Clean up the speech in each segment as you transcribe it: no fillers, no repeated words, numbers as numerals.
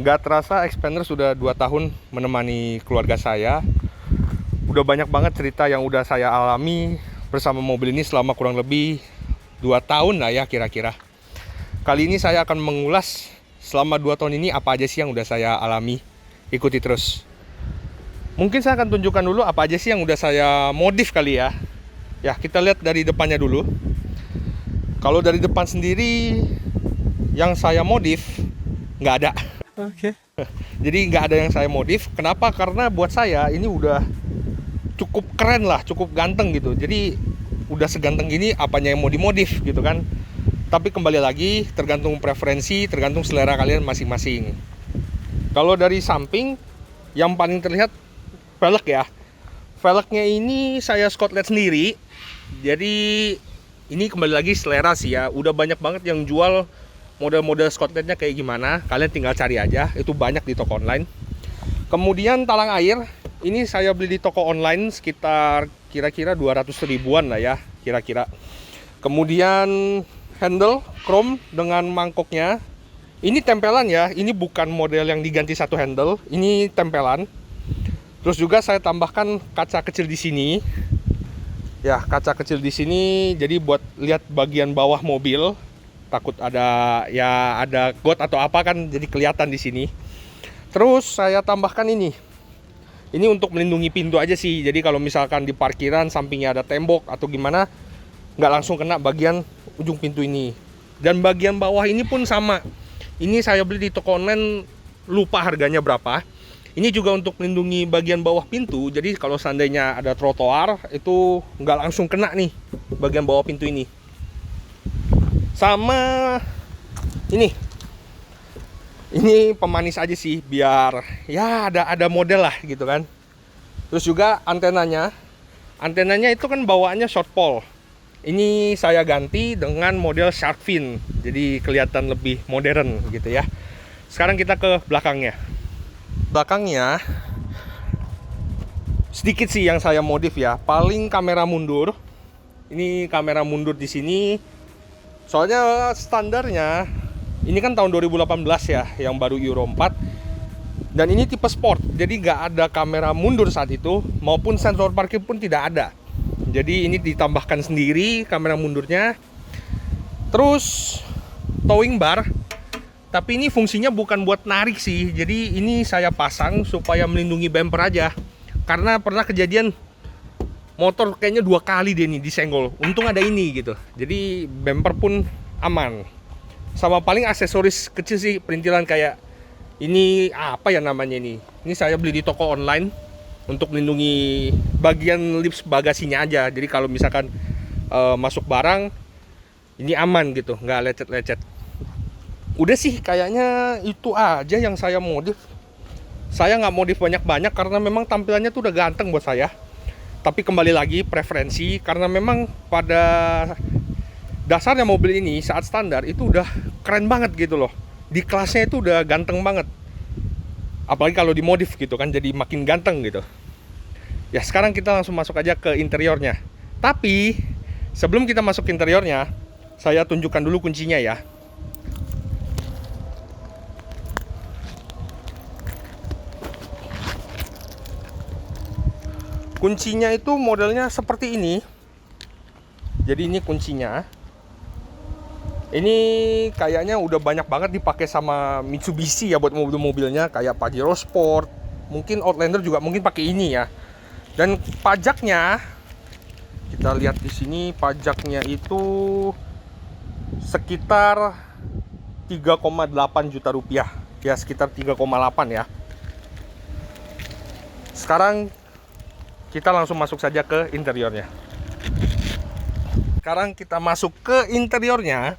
Nggak terasa Xpander sudah 2 tahun menemani keluarga saya. Udah banyak banget cerita yang udah saya alami bersama mobil ini selama kurang lebih 2 tahun lah ya kira-kira. Kali ini saya akan mengulas selama 2 tahun ini apa aja sih yang udah saya alami. Ikuti terus. Mungkin saya akan tunjukkan dulu apa aja sih yang udah saya modif kali ya. Ya, kita lihat dari depannya dulu. Kalau dari depan sendiri yang saya modif nggak ada. Oke. Jadi nggak ada yang saya modif. Kenapa? Karena buat saya ini udah cukup keren lah, cukup ganteng gitu. Jadi udah seganteng gini, apanya yang mau dimodif gitu kan. Tapi kembali lagi, tergantung preferensi, tergantung selera kalian masing-masing. Kalau dari samping, yang paling terlihat velg ya. Velgnya ini saya skotlet sendiri. Jadi ini kembali lagi selera sih ya. Udah banyak banget yang jual model-model skotletnya kayak gimana. Kalian tinggal cari aja, itu banyak di toko online. Kemudian talang air, ini saya beli di toko online sekitar kira-kira 200 ribuan lah ya, kira-kira. Kemudian handle chrome dengan mangkoknya. Ini tempelan ya, ini bukan model yang diganti satu handle, ini tempelan. Terus juga saya tambahkan kaca kecil di sini. Ya, kaca kecil di sini jadi buat lihat bagian bawah mobil. Takut ada got atau apa kan, jadi kelihatan di sini. Terus saya tambahkan ini. Ini untuk melindungi pintu aja sih. Jadi kalau misalkan di parkiran sampingnya ada tembok atau gimana, nggak langsung kena bagian ujung pintu ini. Dan bagian bawah ini pun sama. Ini saya beli di toko online, lupa harganya berapa. Ini juga untuk melindungi bagian bawah pintu. Jadi kalau seandainya ada trotoar, itu nggak langsung kena nih bagian bawah pintu ini. Sama ini pemanis aja sih, biar ya ada model lah gitu kan. Terus juga antenanya itu kan bawaannya short pole. Ini saya ganti dengan model shark fin, jadi kelihatan lebih modern gitu ya. Sekarang kita ke belakangnya. Belakangnya sedikit sih yang saya modif ya. Paling kamera mundur. Ini kamera mundur di sini. Soalnya standarnya ini kan tahun 2018 ya, yang baru Euro 4. Dan ini tipe sport, jadi nggak ada kamera mundur saat itu, maupun sensor parkir pun tidak ada. Jadi ini ditambahkan sendiri kamera mundurnya. Terus towing bar, tapi ini fungsinya bukan buat narik sih. Jadi ini saya pasang supaya melindungi bumper aja. Karena pernah kejadian motor kayaknya 2 kali dia nih disenggol. Untung ada ini gitu. Jadi bumper pun aman. Sama paling aksesoris kecil sih, perintilan kayak ini apa ya namanya ini. Ini saya beli di toko online untuk melindungi bagian lips bagasinya aja. Jadi kalau misalkan masuk barang ini aman gitu, nggak lecet-lecet. Udah sih kayaknya itu aja yang saya modif. Saya nggak modif banyak-banyak karena memang tampilannya tuh udah ganteng buat saya. Tapi kembali lagi preferensi, karena memang pada dasarnya mobil ini saat standar itu udah keren banget gitu loh. Di kelasnya itu udah ganteng banget. Apalagi kalau dimodif gitu kan, jadi makin ganteng gitu. Ya, sekarang kita langsung masuk aja ke interiornya. Tapi sebelum kita masuk ke interiornya, saya tunjukkan dulu kuncinya ya. Kuncinya itu modelnya seperti ini. Jadi ini kuncinya. Ini kayaknya udah banyak banget dipakai sama Mitsubishi ya buat mobil-mobilnya, kayak Pajero Sport. Mungkin Outlander juga mungkin pakai ini ya. Dan pajaknya kita lihat di sini, pajaknya itu sekitar 3,8 juta rupiah. Ya, sekitar 3,8 ya. Sekarang kita langsung masuk saja ke interiornya. Sekarang kita masuk ke interiornya.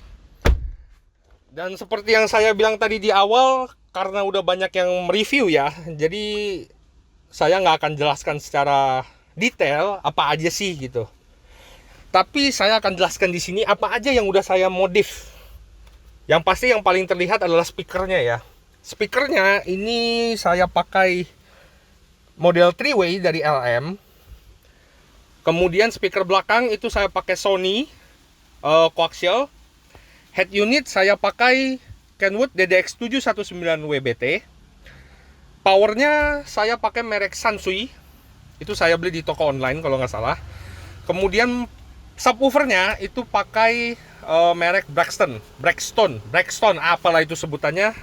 Dan seperti yang saya bilang tadi di awal, karena udah banyak yang mereview ya, jadi saya nggak akan jelaskan secara detail apa aja sih gitu. Tapi saya akan jelaskan di sini apa aja yang udah saya modif. Yang pasti yang paling terlihat adalah speakernya ya. Speakernya ini saya pakai model 3-way dari LM. Kemudian speaker belakang itu saya pakai Sony coaxial. Head unit saya pakai Kenwood DDX719 WBT. Powernya saya pakai merek Sansui, itu saya beli di toko online kalau nggak salah. Kemudian subwoofernya itu pakai merek Braxton, apalah itu sebutannya.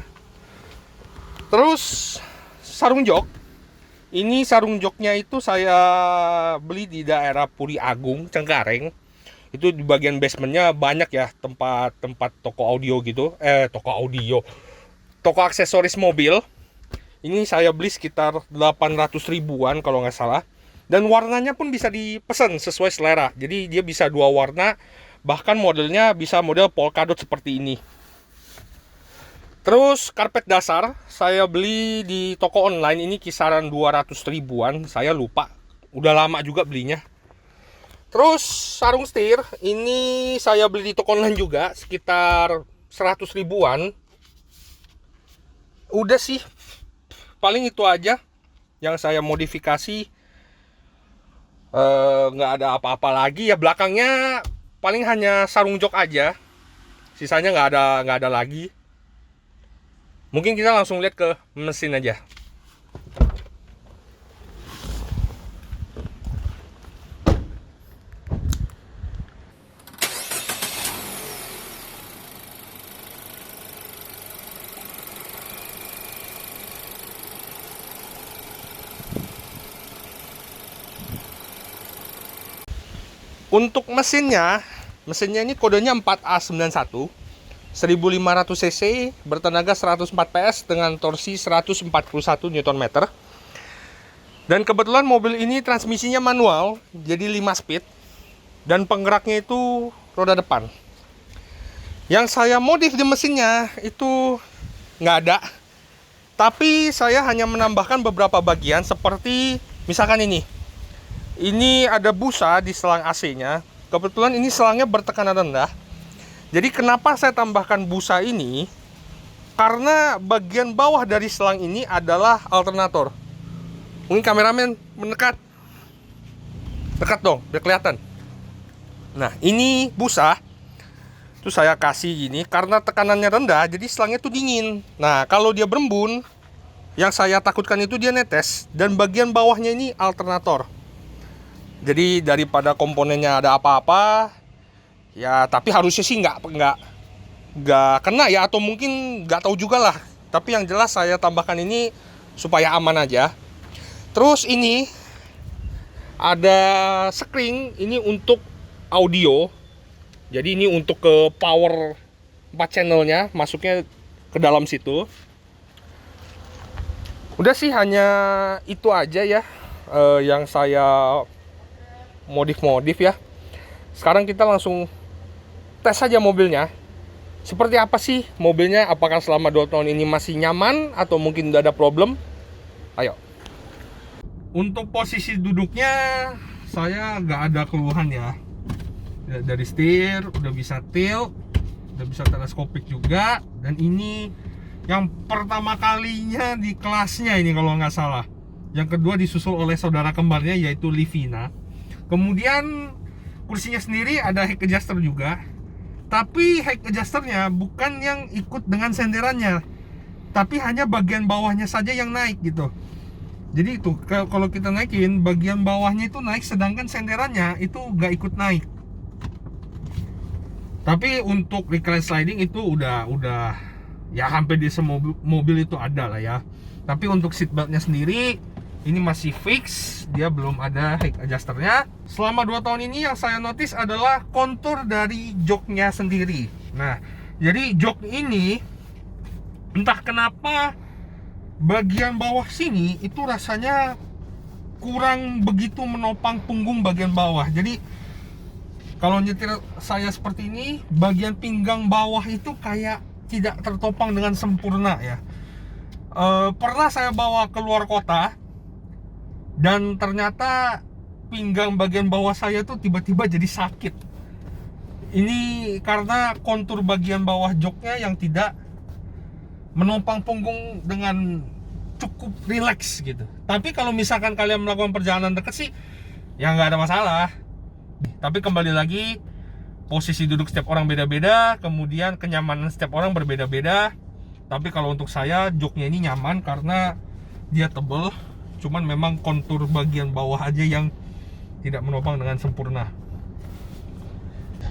Terus sarung jok, ini sarung joknya itu saya beli di daerah Puri Agung, Cengkareng. Itu di bagian basementnya banyak ya tempat toko audio gitu, toko aksesoris mobil. Ini saya beli sekitar 800 ribuan kalau nggak salah. Dan warnanya pun bisa dipesan sesuai selera. Jadi dia bisa 2 warna. Bahkan modelnya bisa model polka dot seperti ini. Terus karpet dasar saya beli di toko online. Ini kisaran 200 ribuan. Saya lupa. Udah lama juga belinya. Terus sarung setir. Ini saya beli di toko online juga. Sekitar 100 ribuan. Udah sih. Paling itu aja yang saya modifikasi. Nggak ada apa-apa lagi ya. Belakangnya paling hanya sarung jok aja. Sisanya nggak ada lagi. Mungkin kita langsung lihat ke mesin aja. Untuk mesinnya ini kodenya 4A91 1500 cc, bertenaga 104 PS dengan torsi 141 Nm. Dan kebetulan mobil ini transmisinya manual, jadi 5 speed. Dan penggeraknya itu roda depan. Yang saya modif di mesinnya itu nggak ada. Tapi saya hanya menambahkan beberapa bagian seperti misalkan ini. Ini ada busa di selang AC-nya. Kebetulan ini selangnya bertekanan rendah. Jadi kenapa saya tambahkan busa ini? Karena bagian bawah dari selang ini adalah alternator. Mungkin kameramen mendekat. Dekat dong, biar kelihatan. Nah, ini busa. Itu saya kasih gini karena tekanannya rendah, jadi selangnya tuh dingin. Nah, kalau dia berembun, yang saya takutkan itu dia netes. Dan bagian bawahnya ini alternator. Jadi daripada komponennya ada apa-apa, ya tapi harusnya sih nggak kena ya, atau mungkin nggak tahu juga lah. Tapi yang jelas saya tambahkan ini supaya aman aja. Terus ini ada screen, ini untuk audio. Jadi ini untuk ke power 4 channelnya, masuknya ke dalam situ. Udah sih hanya itu aja ya yang saya modif ya. Sekarang kita langsung tes saja mobilnya. Seperti apa sih mobilnya? Apakah selama 2 tahun ini masih nyaman atau mungkin udah ada problem? Ayo. Untuk posisi duduknya saya nggak ada keluhan ya. Dari setir udah bisa tilt, udah bisa teleskopik juga. Dan ini yang pertama kalinya di kelasnya ini kalau nggak salah. Yang kedua disusul oleh saudara kembarnya yaitu Livina. Kemudian kursinya sendiri ada head adjuster juga. Tapi head adjusternya bukan yang ikut dengan senderannya, tapi hanya bagian bawahnya saja yang naik gitu. Jadi itu kalau kita naikin bagian bawahnya itu naik, sedangkan senderannya itu nggak ikut naik. Tapi untuk recline sliding itu udah ya hampir di semua mobil itu ada lah ya. Tapi untuk seatbeltnya sendiri ini masih fix, dia belum ada head adjusternya. Selama 2 tahun ini yang saya notice adalah kontur dari joknya sendiri. Nah, jadi jok ini entah kenapa bagian bawah sini itu rasanya kurang begitu menopang punggung bagian bawah. Jadi kalau nyetir saya seperti ini, bagian pinggang bawah itu kayak tidak tertopang dengan sempurna ya. Pernah saya bawa keluar kota dan ternyata pinggang bagian bawah saya tuh tiba-tiba jadi sakit. Ini karena kontur bagian bawah joknya yang tidak menopang punggung dengan cukup rileks gitu. Tapi kalau misalkan kalian melakukan perjalanan dekat sih ya nggak ada masalah. Tapi kembali lagi, posisi duduk setiap orang beda-beda, kemudian kenyamanan setiap orang berbeda-beda. Tapi kalau untuk saya joknya ini nyaman karena dia tebel, cuman memang kontur bagian bawah aja yang tidak menopang dengan sempurna.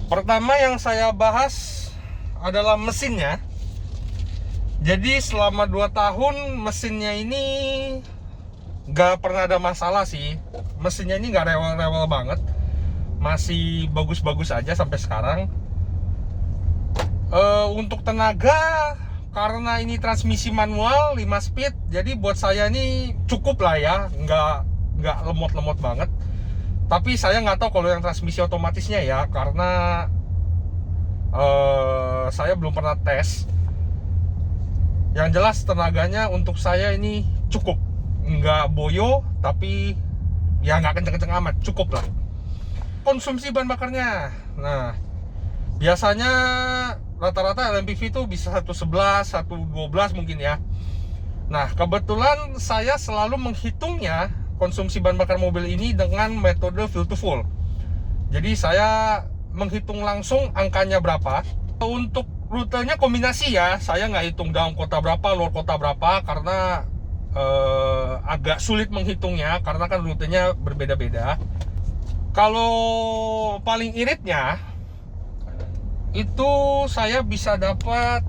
Pertama yang saya bahas adalah mesinnya. Jadi selama 2 tahun mesinnya ini gak pernah ada masalah sih. Mesinnya ini gak rewel-rewel banget, masih bagus-bagus aja sampai sekarang. Untuk tenaga, karena ini transmisi manual 5 speed, jadi buat saya ini cukup lah ya, nggak lemot-lemot banget. Tapi saya nggak tahu kalau yang transmisi otomatisnya ya, karena saya belum pernah tes. Yang jelas tenaganya untuk saya ini cukup, nggak boyo, tapi ya nggak kenceng-kenceng amat, cukup lah. Konsumsi bahan bakarnya, nah biasanya rata-rata LMPV itu bisa 111, 112 mungkin ya. Nah, kebetulan saya selalu menghitungnya konsumsi bahan bakar mobil ini dengan metode fill to full. Jadi saya menghitung langsung angkanya berapa. Untuk rutenya kombinasi ya, saya nggak hitung dalam kota berapa, luar kota berapa, karena agak sulit menghitungnya, karena kan rutenya berbeda-beda. Kalau paling iritnya, itu saya bisa dapat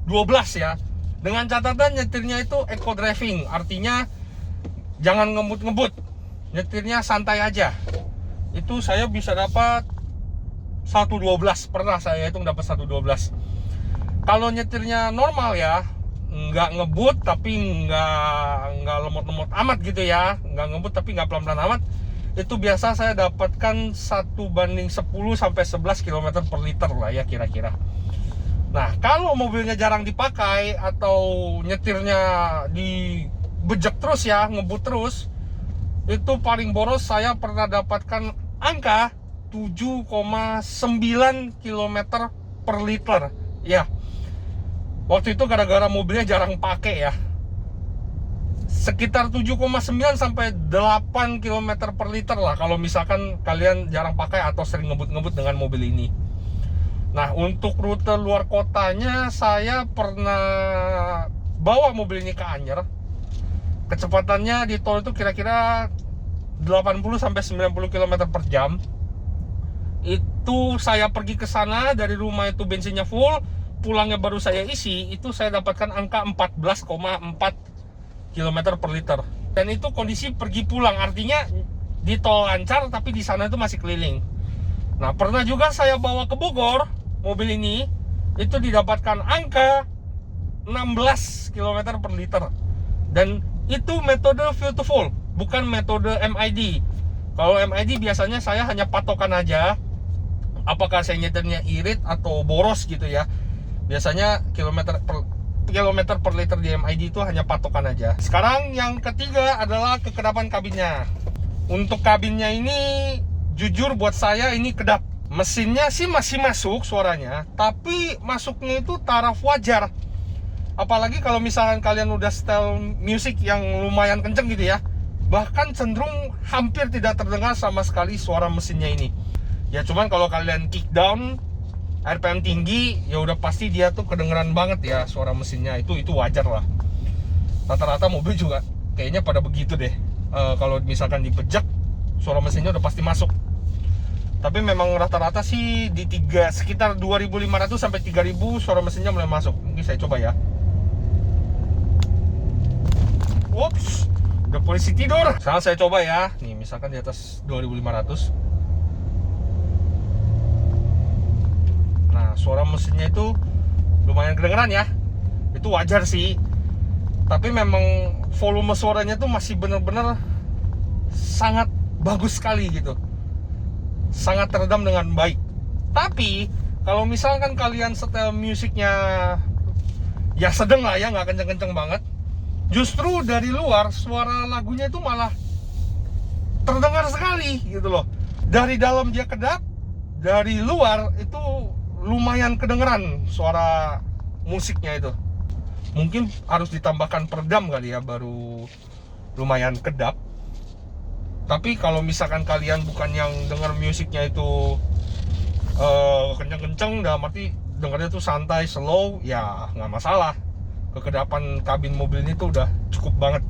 12 ya. Dengan catatan nyetirnya itu eco driving, artinya jangan ngebut-ngebut, nyetirnya santai aja. Itu saya bisa dapat 112, pernah saya hitung dapat 112. Kalau nyetirnya normal ya, nggak ngebut tapi nggak lemot-lemot amat gitu ya, nggak ngebut tapi nggak pelan-pelan amat, itu biasa saya dapatkan 1:10 sampai 11 km per liter lah ya kira-kira. Nah, kalau mobilnya jarang dipakai atau nyetirnya dibejek terus ya, ngebut terus, itu paling boros saya pernah dapatkan angka 7,9 km per liter ya. Waktu itu gara-gara mobilnya jarang pakai ya, sekitar 7,9 sampai 8 km per liter lah kalau misalkan kalian jarang pakai atau sering ngebut-ngebut dengan mobil ini. Nah, untuk rute luar kotanya saya pernah bawa mobil ini ke Anyer. Kecepatannya di tol itu kira-kira 80 sampai 90 km per jam. Itu saya pergi ke sana, dari rumah itu bensinnya full, pulangnya baru saya isi, itu saya dapatkan angka 14,4 km per liter. Dan itu kondisi pergi pulang, artinya di tol lancar tapi di sana itu masih keliling. Nah, pernah juga saya bawa ke Bogor mobil ini, itu didapatkan angka 16 km per liter. Dan itu metode fill to full, bukan metode MID. Kalau MID biasanya saya hanya patokan aja, apakah saya nyetirnya irit atau boros gitu ya. Biasanya kilometer per liter di MID itu hanya patokan aja. Sekarang yang ketiga adalah kekedapan kabinnya. Untuk kabinnya ini jujur buat saya ini kedap. Mesinnya sih masih masuk suaranya, tapi masuknya itu taraf wajar. Apalagi kalau misalkan kalian udah setel musik yang lumayan kenceng gitu ya, bahkan cenderung hampir tidak terdengar sama sekali suara mesinnya ini. Ya cuman kalau kalian kick down, RPM tinggi, ya udah pasti dia tuh kedengeran banget ya suara mesinnya. Itu wajar lah. Rata-rata mobil juga kayaknya pada begitu deh. Kalau misalkan dibejek, suara mesinnya udah pasti masuk. Tapi memang rata-rata sih di sekitar 2.500 sampai 3.000 suara mesinnya mulai masuk. Mungkin saya coba ya. Ups, udah polisi tidur. Sekarang saya coba ya. Nih, misalkan di atas 2.500. Nah, suara mesinnya itu lumayan kedengeran ya. Itu wajar sih. Tapi memang volume suaranya tuh masih bener-bener sangat bagus sekali gitu. Sangat teredam dengan baik. Tapi kalau misalkan kalian setel musiknya ya sedang lah ya, nggak kenceng-kenceng banget, justru dari luar suara lagunya itu malah terdengar sekali gitu loh. Dari dalam dia kedap, dari luar itu lumayan kedengeran suara musiknya itu. Mungkin harus ditambahkan peredam kali ya, baru lumayan kedap. Tapi kalau misalkan kalian bukan yang dengar musiknya itu kenceng-kenceng, dalam arti dengarnya tuh santai, slow, ya nggak masalah. Kekedapan kabin mobil ini tuh udah cukup banget.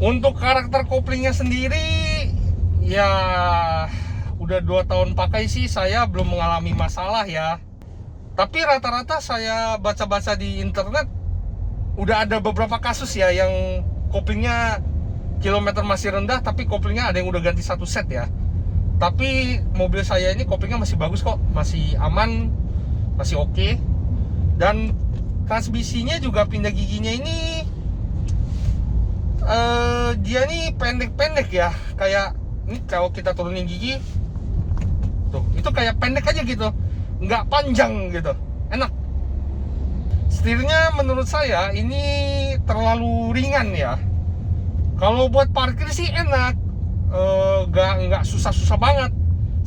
Untuk karakter koplingnya sendiri, ya udah 2 tahun pakai sih, saya belum mengalami masalah ya. Tapi rata-rata saya baca-baca di internet, udah ada beberapa kasus ya yang koplingnya kilometer masih rendah, tapi koplingnya ada yang udah ganti satu set ya. Tapi mobil saya ini koplingnya masih bagus kok, masih aman, masih oke. Dan transmisinya juga pindah giginya ini dia nih pendek-pendek ya, kayak ini kalau kita turunin gigi tuh, itu kayak pendek aja gitu, nggak panjang gitu, enak. Setirnya menurut saya ini terlalu ringan ya. Kalau buat parkir sih enak, nggak susah-susah banget.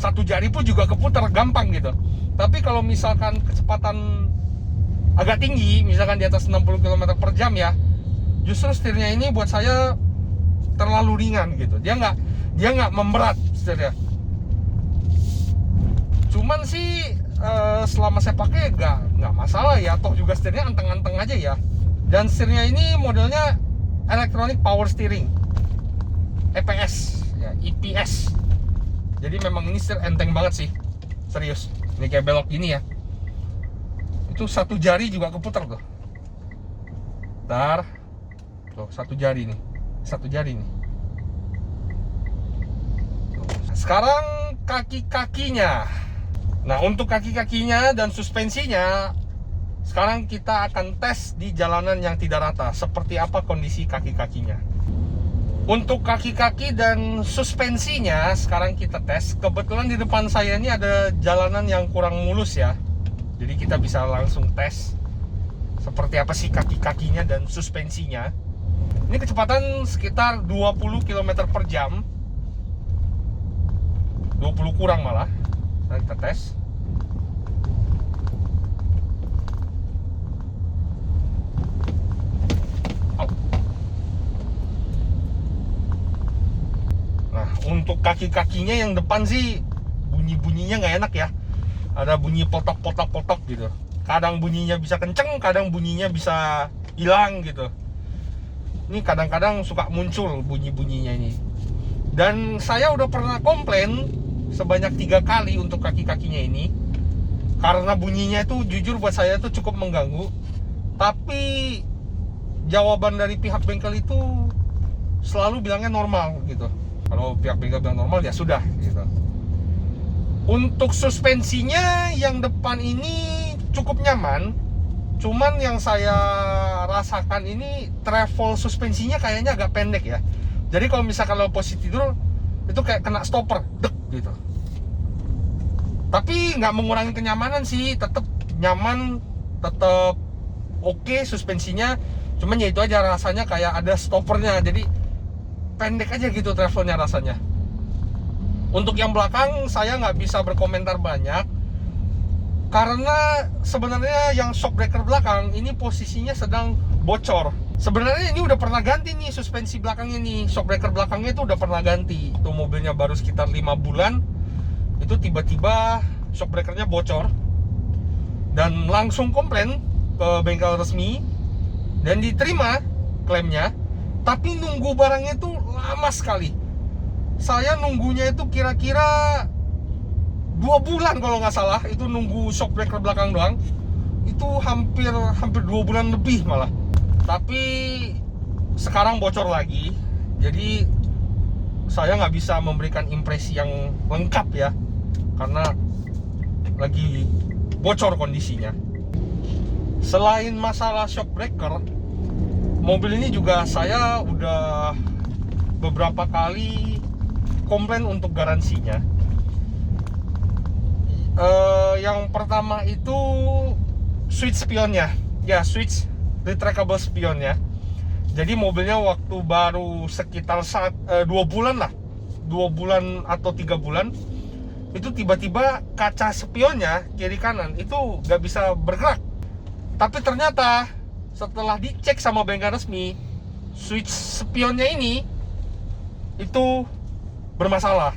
Satu jari pun juga keputar gampang gitu. Tapi kalau misalkan kecepatan agak tinggi, misalkan di atas 60 km/jam ya, justru setirnya ini buat saya terlalu ringan gitu. Dia nggak memberat setirnya. Cuman sih selama saya pakai nggak masalah ya. Toh juga setirnya anteng-anteng aja ya. Dan setirnya ini modelnya Electronic Power Steering, EPS ya, EPS. Jadi memang ini setir enteng banget sih, serius. Ini kayak belok gini ya, itu satu jari juga keputar tuh. Bentar, tuh satu jari nih. Sekarang kaki-kakinya. Nah, untuk kaki-kakinya dan suspensinya, sekarang kita akan tes di jalanan yang tidak rata, seperti apa kondisi kaki-kakinya. Untuk kaki-kaki dan suspensinya sekarang kita tes. Kebetulan di depan saya ini ada jalanan yang kurang mulus ya, jadi kita bisa langsung tes seperti apa sih kaki-kakinya dan suspensinya. Ini kecepatan sekitar 20 km/jam, 20 kurang malah. Nah, kita tes. Nah, untuk kaki-kakinya yang depan sih bunyi-bunyinya nggak enak ya. Ada bunyi potok-potok gitu. Kadang bunyinya bisa kenceng, kadang bunyinya bisa hilang gitu. Ini kadang-kadang suka muncul bunyi-bunyinya ini. Dan saya udah pernah komplain sebanyak 3 kali untuk kaki-kakinya ini, karena bunyinya itu jujur buat saya itu cukup mengganggu. Tapi jawaban dari pihak bengkel itu selalu bilangnya normal gitu. Kalau pihak bengkel bilang normal ya sudah gitu. Untuk suspensinya yang depan ini cukup nyaman. Cuman yang saya rasakan ini travel suspensinya kayaknya agak pendek ya. Jadi kalau misalkan lo posisi tidur, itu kayak kena stopper, dek gitu. Tapi nggak mengurangi kenyamanan sih, tetap nyaman, tetap oke suspensinya. Cuman ya itu aja, rasanya kayak ada stoppernya, jadi pendek aja gitu travelnya rasanya. Untuk yang belakang saya nggak bisa berkomentar banyak, karena sebenarnya yang shock breaker belakang ini posisinya sedang bocor. Sebenarnya ini udah pernah ganti nih suspensi belakangnya nih, shock breaker belakangnya itu udah pernah ganti. Itu mobilnya baru sekitar 5 bulan, itu tiba-tiba shock breakernya bocor. Dan langsung komplain ke bengkel resmi dan diterima klaimnya. Tapi nunggu barangnya itu lama sekali. Saya nunggunya itu kira-kira 2 bulan kalau nggak salah, itu nunggu shock breaker belakang doang. Itu hampir 2 bulan lebih malah. Tapi sekarang bocor lagi, jadi saya nggak bisa memberikan impresi yang lengkap ya, karena lagi bocor kondisinya. Selain masalah shock breaker, mobil ini juga saya udah beberapa kali komplain untuk garansinya. Yang pertama itu switch spionnya ya, switch retractable spionnya. Jadi mobilnya waktu baru sekitar 2 bulan lah, 2 bulan atau 3 bulan, itu tiba-tiba kaca spionnya kiri kanan itu gak bisa bergerak. Tapi ternyata setelah dicek sama bengkel resmi, switch spionnya ini itu bermasalah.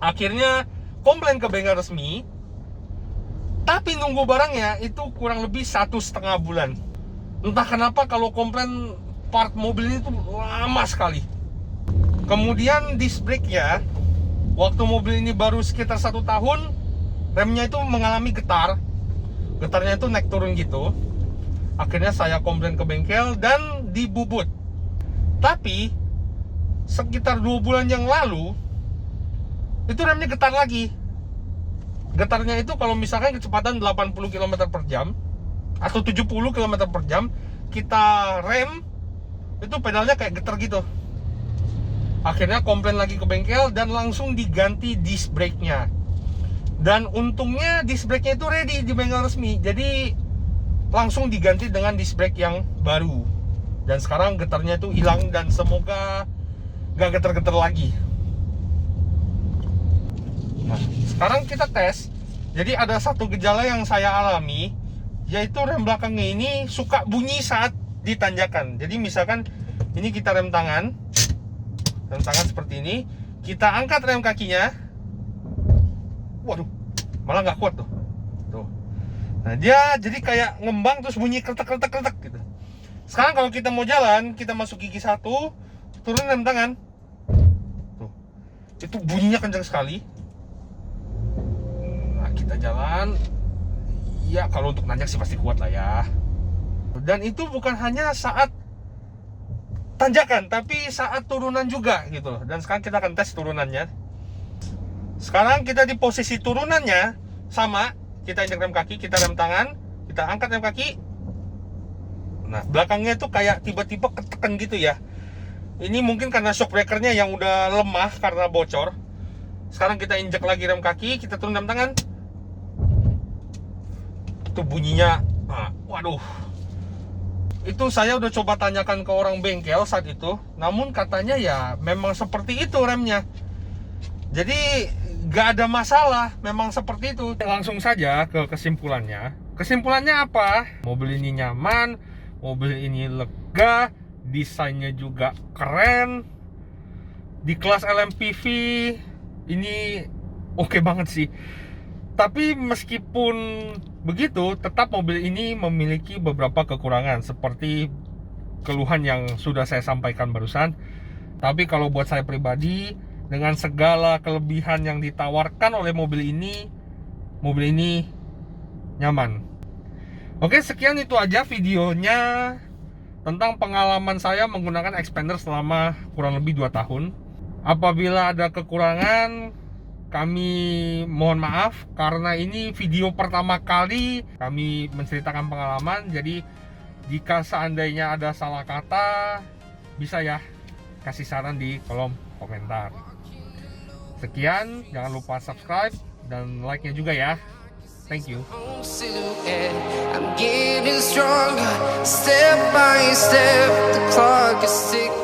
Akhirnya komplain ke bengkel resmi, tapi nunggu barangnya itu kurang lebih 1,5 bulan. Entah kenapa kalau komplain part mobil ini tuh lama sekali. Kemudian disc brake ya, waktu mobil ini baru sekitar 1 tahun, remnya itu mengalami getar. Getarnya itu naik turun gitu. Akhirnya saya komplain ke bengkel dan dibubut. Tapi sekitar 2 bulan yang lalu itu remnya getar lagi. Getarnya itu kalau misalkan kecepatan 80 km per jam atau 70 km per jam, kita rem, itu pedalnya kayak getar gitu. Akhirnya komplain lagi ke bengkel dan langsung diganti disc brake-nya. Dan untungnya disc brake-nya itu ready di bengkel resmi. Jadi langsung diganti dengan disc brake yang baru. Dan sekarang getarnya itu hilang dan semoga gak getar-getar lagi. Nah, sekarang kita tes. Jadi ada satu gejala yang saya alami, yaitu rem belakangnya ini suka bunyi saat ditanjakan. Jadi misalkan ini kita rem tangan seperti ini, kita angkat rem kakinya, waduh, malah nggak kuat tuh. Nah, dia jadi kayak ngembang terus bunyi kretek gitu. Sekarang kalau kita mau jalan, kita masuk gigi 1, turun rem tangan, tuh, itu bunyinya kencang sekali. Nah, kita jalan, ya kalau untuk nanjak sih pasti kuat lah ya. Dan itu bukan hanya saat tanjakan, tapi saat turunan juga gitu. Dan sekarang kita akan tes turunannya. Sekarang kita di posisi turunannya sama, kita injak rem kaki, kita rem tangan, kita angkat rem kaki. Nah, belakangnya tuh kayak tiba-tiba ketekan gitu ya. Ini mungkin karena shock breakernya yang udah lemah karena bocor. Sekarang kita injak lagi rem kaki, kita turun rem tangan. Itu bunyinya, waduh. Itu saya udah coba tanyakan ke orang bengkel saat itu, namun katanya ya memang seperti itu remnya. Jadi gak ada masalah, memang seperti itu. Langsung saja ke kesimpulannya. Kesimpulannya apa? Mobil ini nyaman, mobil ini lega, desainnya juga keren. Di kelas LMPV ini oke banget sih. Tapi meskipun begitu, tetap mobil ini memiliki beberapa kekurangan seperti keluhan yang sudah saya sampaikan barusan. Tapi kalau buat saya pribadi, dengan segala kelebihan yang ditawarkan oleh mobil ini nyaman. Oke, sekian itu aja videonya tentang pengalaman saya menggunakan Xpander selama kurang lebih 2 tahun. Apabila ada kekurangan, kami mohon maaf karena ini video pertama kali kami menceritakan pengalaman. Jadi jika seandainya ada salah kata, bisa ya kasih saran di kolom komentar. Sekian, jangan lupa subscribe dan like-nya juga ya. Thank you. I'm getting stronger, step by step, the clock is ticking.